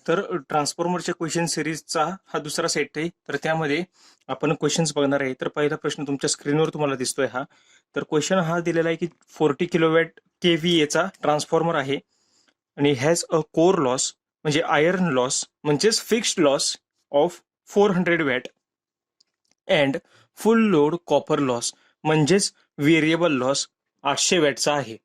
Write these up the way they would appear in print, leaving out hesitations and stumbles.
तर ट्रान्सफॉर्मरच्या क्वेश्चन सिरीजचा हा दुसरा सेट आहे. तर त्यामध्ये आपण क्वेश्चन्स बघणार आहे. तर पहिला प्रश्न तुमच्या स्क्रीनवर तुम्हाला दिसतोय हा. तर क्वेश्चन हा दिलेला आहे की 40 किलोवॅट केव्हीएचा ट्रान्सफॉर्मर आहे आणि हॅज अ कोर लॉस म्हणजे आयर्न लॉस म्हणजेच fixed loss of 400 watt and full load copper loss म्हणजेच व्हेरिएबल लॉस 800 वॅटचा आहे.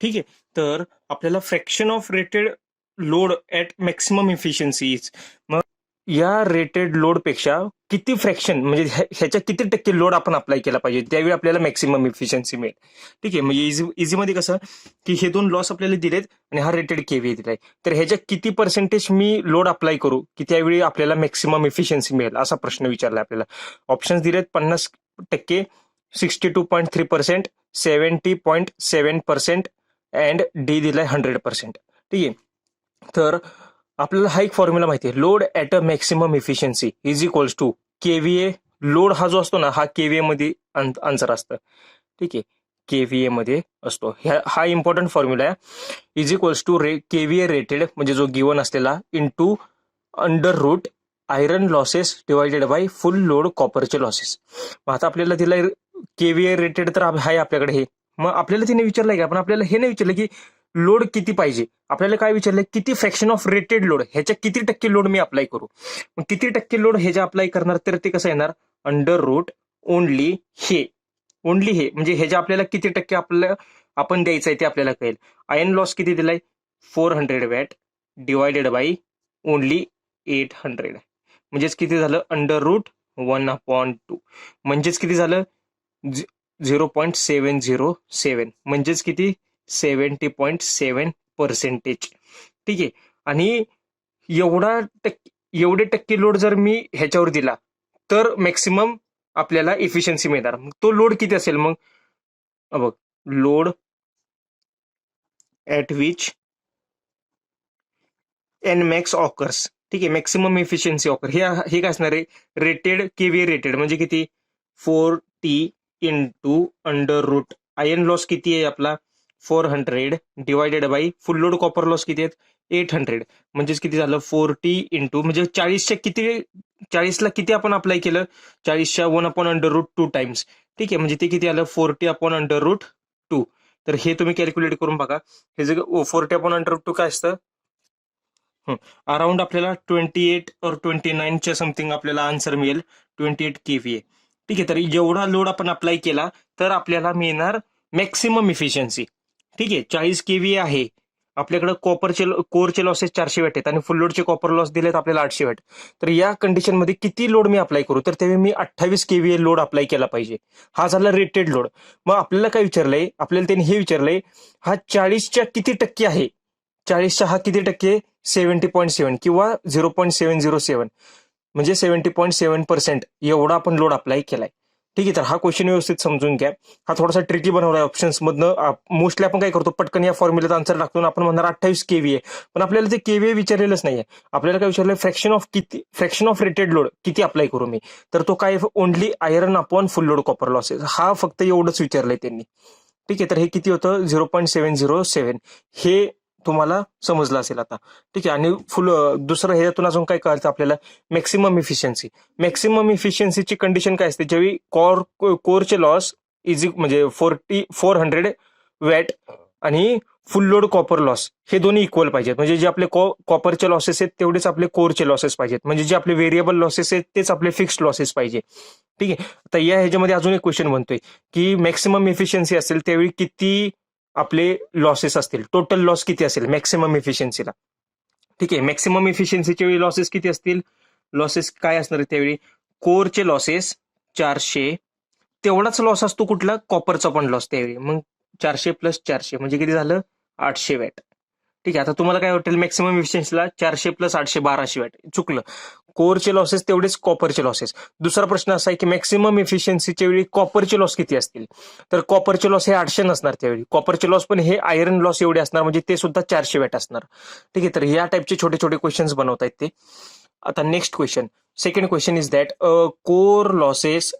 ठीक आहे. तर आपल्याला fraction of rated load at maximum efficiency मग या रेटेड लोड पेक्षा किती फ्रॅक्शन म्हणजे ह्याच्या किती टक्के लोड आपण अप्लाय केला पाहिजे त्यावेळी आपल्याला मॅक्सिमम इफिशियन्सी मिळेल. ठीक आहे. म्हणजे इझीमध्ये कसं की हे दोन लॉस आपल्याला दिलेत आणि हा रेटेड केव्ही दिलाय, तर ह्याच्या किती पर्सेंटेज मी लोड अप्लाय करू की त्यावेळी आपल्याला मॅक्सिमम इफिशियन्सी मिळेल असा प्रश्न विचारला आपल्याला. ऑप्शन्स दिलेत 50%, 62.3%, 70.7% अँड डी दिलाय 100%. ठीक आहे. तर आपल्याला हा एक फॉर्म्युला माहिती आहे, load at a maximum efficiency is equals to kVA. Load हा जो असतो ना हा केव्हीए मध्ये आन्सर असतं. ठीक आहे. केव्हीए मध्ये असतो. हा इम्पॉर्टंट फॉर्म्युला आहे. Is equals to KVA rated म्हणजे जो गिवन असलेला into under root iron losses divided by full load कॉपरचे लॉसेस. मग आता आपल्याला दिलाय केव्हीए रेटेड तर आहे आपल्याकडे हे. मग आपल्याला तिने विचारलंय का, पण आपल्याला हे नाही विचारलं की लोड किती पाहिजे. आपल्याला काय विचारलंय किती फ्रॅक्शन ऑफ रेटेड लोड ह्याच्या किती टक्के लोड मी अप्लाय करू. मग किती टक्के लोड ह्याच्या अप्लाय करणार तर ते कसं येणार अंडर रूट ओनली हे. ओनली हे म्हणजे ह्याच्या आपल्याला किती टक्के आपण द्यायचं आहे ते आपल्याला कळेल. आयर्न लॉस किती दिलाय 400 वॅट डिवायडेड बाय ओनली 800 म्हणजेच किती झालं अंडर रूट 1/2 म्हणजेच किती झालं 0.707 म्हणजेच किती 70.7%. ठीक आहे. आणि एवढे टक्के लोड जर मी ह्याच्यावर दिला तर मॅक्सिमम आपल्याला इफिशियन्सी मिळणार. तो लोड किती असेल मग बघ, load at which N max occurs. ठीक आहे. मॅक्सिमम इफिशियन्सी ऑकर हे काय असणार आहे रेटेड केव्हीए रेटेड म्हणजे किती 4T into under root iron loss किती आहे आपला 400 divided by full load copper loss किती आहेत 800 म्हणजेच किती झालं 4T इंटू म्हणजे 40च्या किती 40ला किती आपण अप्लाय केलं 40च्या 1/√2 टाइम्स. ठीक आहे. म्हणजे ते किती आलं 40/√2. तर हे तुम्ही कॅल्क्युलेट करून बघा. हे जे 40/√2 काय असतं अराउंड आपल्याला 28 और 29च्या समथिंग आपल्याला आन्सर मिळेल 28 केव्हीए. ठीक आहे. तर एवढा लोड आपण अप्लाय केला तर आपल्याला मिळणार मॅक्सिमम इफिशियन्सी. ठीक आहे. 40 केव्हीए आहे आपल्याकडे. कोरचे लॉसेस 400 वॅट आहेत आणि फुल लोडचे कॉपर लॉस दिलेत आपल्याला 800 वॅट. तर या कंडिशनमध्ये किती लोड मी अप्लाय करू तर त्यावेळी मी 28 केव्हीए लोड अप्लाय केला पाहिजे. हा झाला रेटेड लोड. मग आपल्याला काय विचारलंय आपल्याला त्यांनी हे विचारलंय हा 40च्या किती टक्के आहे. 40च्या हा किती टक्के 70.7 किंवा 0.707 म्हणजे 70.7% एवढा आपण लोड अप्लाय केलाय. ठीक आहे. तर हा क्वेश्चन व्यवस्थित समजून घ्या. हा थोडासा ट्रिकी बनवलाय ऑप्शन्स मधनं. मोस्टली आपण काय करतो पटकन या फॉर्म्युल्याचा आन्सर टाकतो आपण म्हणणार 28 केव्हीए, पण आपल्याला ते केव्हीए विचारलेलंच नाहीये. आपल्याला काय विचारलंय फ्रॅक्शन ऑफ रेटेड लोड किती अप्लाय करू मी. तर तो काय ओनली आयर्न अपॉन फुल लोड कॉपर लॉसेस हा फक्त एवढंच विचारलंय त्यांनी. ठीक आहे. तर हे किती होतं 0.707 हे तुम्हाला समजलं असेल आता. ठीक आहे. आणि दुसरं ह्यातून अजून काय कळतं आपल्याला मॅक्सिमम इफिशियन्सी. मॅक्सिमम इफिशियन्सीची कंडिशन काय असते ज्यावेळी कोरचे लॉस म्हणजे 400 वॅट आणि फुल लोड कॉपर लॉस हे दोन्ही इक्वल पाहिजेत. म्हणजे जे आपले कॉपरचे लॉसेस आहेत तेवढेच आपले कोरचे लॉसेस पाहिजेत. म्हणजे जे आपले व्हेरिएबल लॉसेस आहेत तेच आपले फिक्स्ड लॉसेस पाहिजे. ठीक आहे. तर या ह्याच्यामध्ये अजून एक क्वेश्चन बनतोय की मॅक्सिमम इफिशियन्सी असेल त्यावेळी किती आपले लॉसेस असतील, टोटल लॉस किती असेल मॅक्सिमम इफिशियन्सीला. ठीक आहे. मॅक्सिमम इफिशियन्सीच्या वेळी लॉसेस किती असतील, लॉसेस काय असणार आहे त्यावेळी कोरचे लॉसेस 400 तेवढाच लॉस असतो कुठला कॉपरचा पण लॉस त्यावेळी. मग 400 + 400 म्हणजे किती झालं 800 वॅट. ठीक आहे. आता तुम्हाला काय वाटेल मॅक्सिमम इफिशियन्सीला 400 + 800 1200 वॅट. चुकलं. कोरचे लॉसेस तेवढेच कॉपरचे लॉसेस. दुसरा प्रश्न असा आहे की मॅक्सिमम इफिशियन्सीच्या वेळी कॉपरचे लॉस किती असतील. तर कॉपरचे लॉस हे 800 नसणार त्यावेळी. कॉपरचे लॉस पण हे आयर्न लॉस एवढे असणार म्हणजे ते सुद्धा 400 वॅट असणार. ठीक आहे. तर या टाईपचे छोटे छोटे क्वेश्चन्स बनवतायत ते. आता next question, second question is that core losses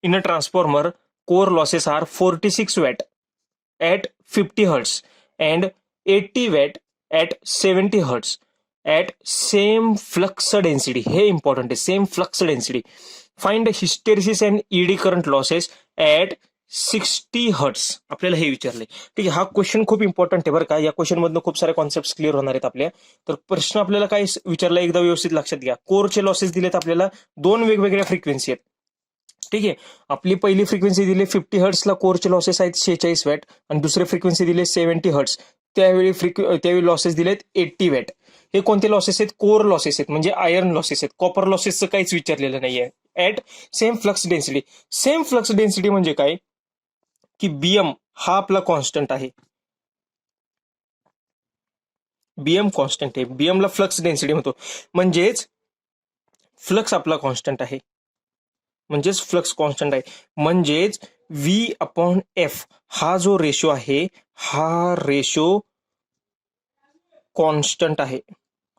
in a transformer core losses are 46 watt at 50 hertz and 80 watt at 70 hertz. At same flux density, हे इम्पॉर्टंट आहे, same flux density. Find hysteresis and eddy current losses at 60 hertz, आपल्याला हे विचारले. ठीक आहे, हा question खूप important आहे बरं का. या क्वेश्चन मधनं खूप सारे कॉन्सेप्ट क्लिअर होणार आहेत आपल्या. तर प्रश्न आपल्याला काय विचारला एकदा व्यवस्थित लक्षात घ्या. कोरचे लॉसेस दिलेत आपल्याला, दोन वेगवेगळ्या फ्रिक्वेन्सी आहेत. ठीक आहे, आपली पहिली फ्रिक्वेन्सी दिली 50 हर्ट्सला कोरचे लॉसेस आहेत 46 वॅट, आणि दुसरी फ्रिक्वेन्सी दिली 70 हर्ट्स, त्यावेळी लॉसेस दिलेत 80 वॅट. हे कोणते लॉसेस आहेत? कोर लॉसेस आहेत, म्हणजे आयर्न लॉसेस आहेत. कॉपर लॉसेसचं काहीच विचारलेलं नाहीये. At same flux density. Same flux density म्हणजे काय की बीएम हा आपला कॉन्स्टंट आहे. बीएम कॉन्स्टंट आहे, बीएमला फ्लक्स डेन्सिटी म्हणतो. म्हणजेच फ्लक्स आपला कॉन्स्टंट आहे, म्हणजेच फ्लक्स कॉन्स्टंट आहे. म्हणजेच व्ही अपॉन एफ हा जो रेशो आहे, हा रेशो कॉन्स्टंट आहे.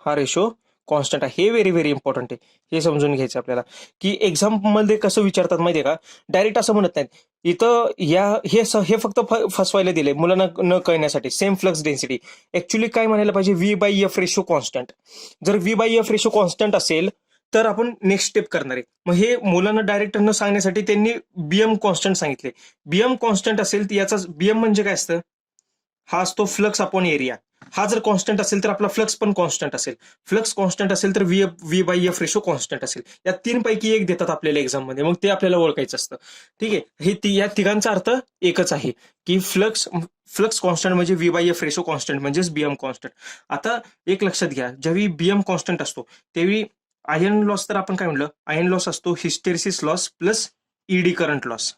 हा रेशो कॉन्स्टंट आहे. हे व्हेरी व्हेरी इम्पॉर्टंट आहे, हे समजून घ्यायचं आपल्याला. की एक्झाम मध्ये कसं विचारतात माहितीये का, डायरेक्ट असं म्हणत नाहीत. इथं हे फक्त फसवायला दिले मुलांना न कळण्यासाठी. सेम फ्लक्स डेन्सिटी ऍक्च्युली काय म्हणायला पाहिजे, V by F ratio constant. जर V by F ratio constant असेल तर आपण नेक्स्ट स्टेप करणार आहे. मग हे मुलांना डायरेक्ट न सांगण्यासाठी त्यांनी बीएम कॉन्स्टंट सांगितले. बीएम कॉन्स्टंट असेल तर याचा बीएम म्हणजे काय असतं, हा असतो फ्लक्स अपॉन एरिया. हा जर कॉन्स्टंट असेल तर आपला फ्लक्स पण कॉन्स्टंट असेल. फ्लक्स कॉन्स्टंट असेल तर V by F ratio constant असेल. या तीन पैकी एक देतात आपल्याला एक्झाम मध्ये, मग ते आपल्याला ओळखायचं असतं. ठीक आहे, या तिघांचा अर्थ एकच आहे की फ्लक्स कॉन्स्टंट म्हणजे V by F ratio constant म्हणजेच बीएम कॉन्स्टंट. आता एक लक्षात घ्या, ज्यावेळी बीएम कॉन्स्टंट असतो त्यावेळी आयर्न लॉस, तर आपण काय म्हणलं, आयर्न लॉस असतो hysteresis loss plus eddy current loss,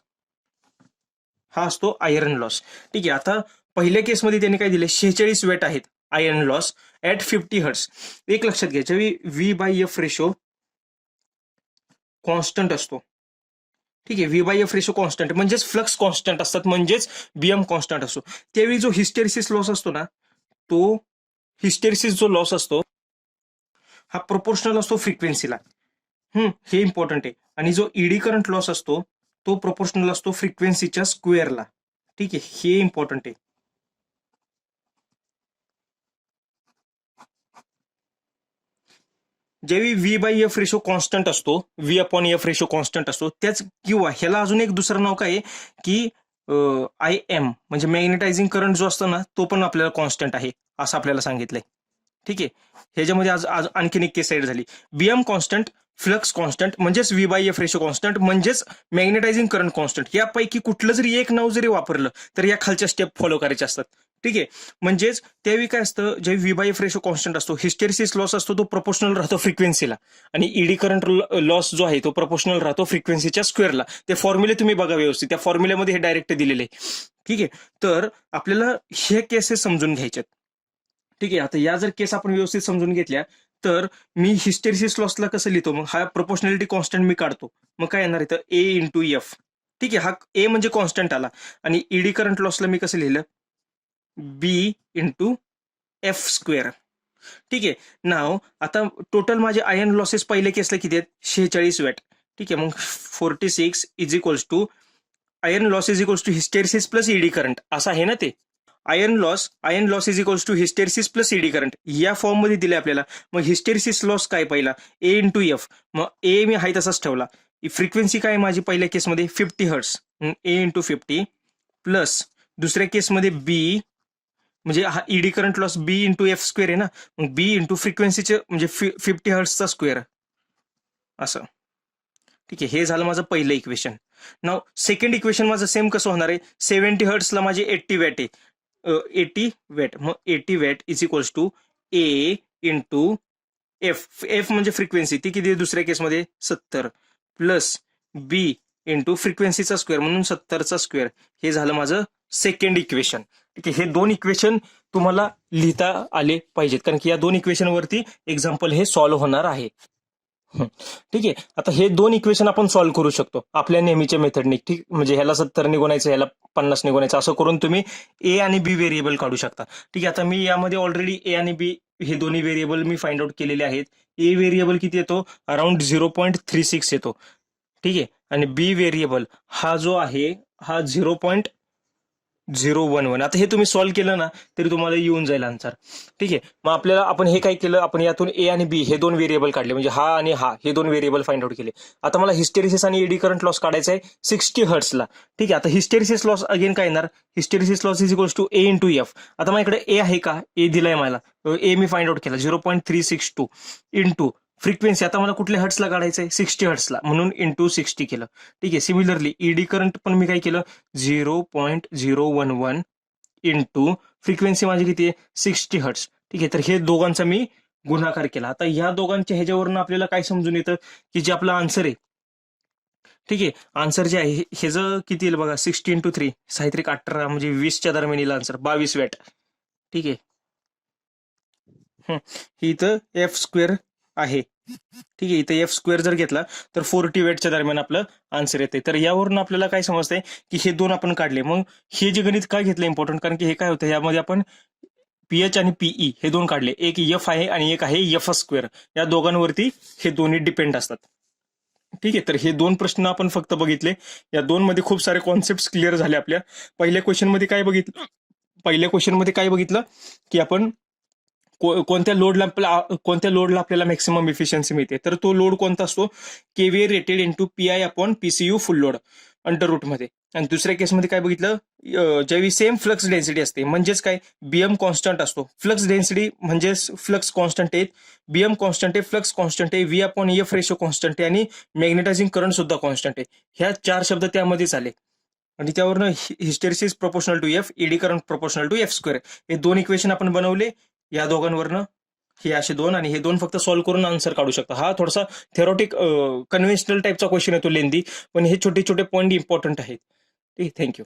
हा असतो आयर्न लॉस. ठीक आहे, आता पहिल्या केसमध्ये त्यांनी काय दिले, 46 वॅट आहेत आयर्न लॉस ऍट 50 हर्ट्स. एक लक्षात घ्या, ज्यावेळी V by F ratio constant असतो. ठीक आहे, V by F ratio constant म्हणजेच फ्लक्स कॉन्स्टंट असतात, म्हणजेच बीएम कॉन्स्टंट असतो. त्यावेळी जो हिस्टेरिसिस लॉस असतो ना, तो हिस्टेरिसिस जो लॉस असतो हा प्रोपोर्शनल असतो फ्रिक्वेन्सीला. हे इम्पॉर्टंट आहे. आणि जो ईडी करंट लॉस असतो तो प्रोपोर्शनल असतो फ्रिक्वेन्सीच्या स्क्वेअरला. ठीक आहे, हे इम्पॉर्टंट आहे. ज्यावेळी V by F ratio constant असतो, V upon F ratio constant असतो, त्याच किंवा ह्याला अजून एक दुसरं नाव काय आहे की आय एम म्हणजे मॅग्नेटायझिंग करंट जो असतो ना, तो पण आपल्याला कॉन्स्टंट आहे असं आपल्याला सांगितलंय. ठीक आहे, ह्याच्यामध्ये आज आणखीन एक केस साईड झाली. बीएम कॉन्स्टंट, फ्लक्स कॉन्स्टंट म्हणजेच V by F ratio constant म्हणजेच मॅग्नेटायझिंग करंट कॉन्स्टंट. यापैकी कुठलं जरी एक नाव जरी वापरलं तर या खालच्या स्टेप फॉलो करायचे असतात. ठीक आहे, म्हणजेच त्यावेळी काय असतं, जे V by F ratio constant असतो, हिस्टेरिसिस लॉस असतो तो प्रोपोर्शनल राहतो फ्रिक्वेन्सीला, आणि ईडी करंट लॉस जो आहे तो प्रोपोर्शनल राहतो फ्रिक्वेन्सीच्या स्क्वेअरला. ते फॉर्म्युले तुम्ही बघा व्यवस्थित, त्या फॉर्म्युल्यामध्ये हे डायरेक्ट दिलेले आहे. ठीक आहे, तर आपल्याला हे केसेस समजून घ्यायच्यात. ठीक आहे, आता या जर केस आपण व्यवस्थित समजून घेतल्या तर मी हिस्टेरिसिस लॉसला कसं लिहितो, मग हा प्रोपोर्शनॅलिटी कॉन्स्टंट मी काढतो. मग काय येणार इथं, ए इंटू एफ. ठीक आहे, हा ए म्हणजे कॉन्स्टंट आला. आणि ईडी करंट लॉसला मी कसं लिहिलं, बी इंटू एफ स्क्वेअर. ठीक आहे, नाव आता टोटल माझे आयर्न लॉसेस पहिल्या केसला किती आहेत, 46 वॅट. ठीक आहे, मग 46 is equals to iron loss is equals to hysteresis plus eddy current, असं आहे ना ते. Iron loss is equals to hysteresis plus eddy current या फॉर्म मध्ये दिले आपल्याला. मग हिस्टेरिसिस लॉस काय पहिला, ए इंटू एफ. मग ए मी हाय तसाच ठेवला. फ्रिक्वेन्सी काय माझी पहिल्या केसमध्ये 50 हर्ट्स, ए इंटू 50 प्लस दुसऱ्या केसमध्ये बी म्हणजे हा ईडी करंट लॉस बी इंटू एफ स्क्वेअर आहे ना, मग बी इंटू फ्रिक्वेन्सीचे म्हणजे 50 हर्ट्सचा स्क्वेअर असं. ठीक आहे, हे झालं माझं पहिलं इक्वेशन. नाव सेकंड इक्वेशन माझं सेम कसं होणार आहे, 70 हर्ट्सला माझे 80 वॅट आहे, 80 वॅट. मग 80 watt is equals to A into F. F म्हणजे फ्रिक्वेन्सी, ती किती दुसऱ्या केसमध्ये 70 प्लस बी इंटू फ्रिक्वेन्सीचा स्क्वेअर म्हणून 70चा स्क्वेअर. हे झालं माझं सेकंड इक्वेशन. ठीक आहे, हे दोन इक्वेशन तुम्हाला लिहिता आले पाहिजेत, कारण की या दोन इक्वेशन वरती एक्झाम्पल हे सॉल्व्ह होणार आहे. ठीक आहे, आता हे दोन इक्वेशन आपण सॉल्व्ह करू शकतो आपल्या नेहमीच्या मेथडने. ठीक, म्हणजे ह्याला 70 निघूनायचं, ह्याला 50 निघूनायचं, असं करून तुम्ही ए आणि बी व्हेरिएबल काढू शकता. ठीक आहे, आता मी यामध्ये ऑलरेडी ए आणि बी हे दोन्ही व्हेरिएबल मी फाइंड आउट केलेले आहेत. ए व्हेरिएबल किती येतो, अराउंड 0.36 येतो. ठीक आहे, आणि बी व्हेरिएबल हा जो आहे हा 0. 011. आता हे तुम्ही सॉल्व्ह केलं ना तरी तुम्हाला येऊन जाईल आन्सर. ठीक आहे. मग आपल्याला आपण हे काय केलं, आपण यातून ए आणि बी हे दोन व्हेरिएबल काढले, म्हणजे हा आणि हा हे दोन व्हेरिएबल फाइंड आउट केले. आता मला हिस्टेरिसिस आणि एडी करंट लॉस काढायचा आहे 60 हर्ट्सला. ठीक आहे. आता हिस्टेरिसिस लॉस अगेन काय येणार, hysteresis loss is equals to A into F. आता माझ्याकडे ए आहे का, ए दिलाय मला, ए मी फाइंड आउट केला 0.362 इंटू फ्रिक्वेन्सी. आता मला कुठल्या हर्ट्सला काढायचं आहे, 60 हर्ट्सला, म्हणून इंटू 60 केलं. ठीक आहे. सिमिलरली ईडी करंट पण मी काय केलं 0.011 इंटू फ्रिक्वेन्सी माझी किती आहे 60 हर्ट्स. ठीक आहे. तर हे दोघांचा मी गुणाकार केला. आता ह्या दोघांच्या ह्याच्यावरून आपल्याला काय समजून येतं की जे आपलं आन्सर आहे, ठीक आहे, आन्सर जे आहे हे जर किती येईल बघा, 60 इंटू 3 साहित्रिक 18 म्हणजे 20च्या दरम्यान येईल आन्सर, 22 वॅट. ठीक आहे. ही इथं एफ स्क्वेअर आहे. ठीक आहे. इथं एफ स्क्वेअर जर घेतला तर 40 वॅटच्या दरम्यान आपलं आन्सर येते. तर यावरून आपल्याला काय समजतंय की हे दोन आपण काढले. मग हे जे गणित काय घेतलं इम्पॉर्टंट, कारण की हे काय होतं, यामध्ये आपण पीएच आणि पीई हे दोन काढले, एक एफ आहे आणि एक आहे एफ स्क्वेअर. या दोघांवरती हे दोन्ही डिपेंड असतात. ठीक आहे. तर हे दोन प्रश्न आपण फक्त बघितले. या दोन मध्ये खूप सारे कॉन्सेप्ट क्लिअर झाले आपल्या. पहिल्या क्वेश्चन मध्ये काय बघितलं की आपण कोणत्या लोडला आपल्याला मॅक्सिमम इफिशियन्सी मिळते, तर तो लोड कोणता असतो, kVA rated into PI upon PCU full load under root मध्ये. आणि दुसऱ्या केसमध्ये काय बघितलं, ज्यावेळी सेम फ्लक्स डेन्सिटी असते, म्हणजेच काय, बीएम कॉन्स्टंट असतो. फ्लक्स डेन्सिटी म्हणजेच फ्लक्स कॉन्स्टंट आहे, बीएम कॉन्स्टंट आहे, फ्लक्स कॉन्स्टंट आहे, V upon F ratio constant आहे आणि मॅग्नेटायझिंग करंट सुद्धा कॉन्स्टंट आहे. ह्या 4 शब्द त्यामध्येच आले. आणि त्यावरनं hysteresis proportional to F, eddy current proportional to F square, हे दोन इक्वेशन आपण बनवले. या दोघांवरनं हे असे दोन, आणि हे दोन फक्त सॉल्व्ह करून आन्सर काढू शकता. हा थोडासा थेरॉटिक कन्व्हेन्शनल टाईपचा क्वेश्चन येतो, लेंदी, पण हे छोटे छोटे पॉईंट इम्पॉर्टंट आहेत. ठीक आहे. थँक्यू.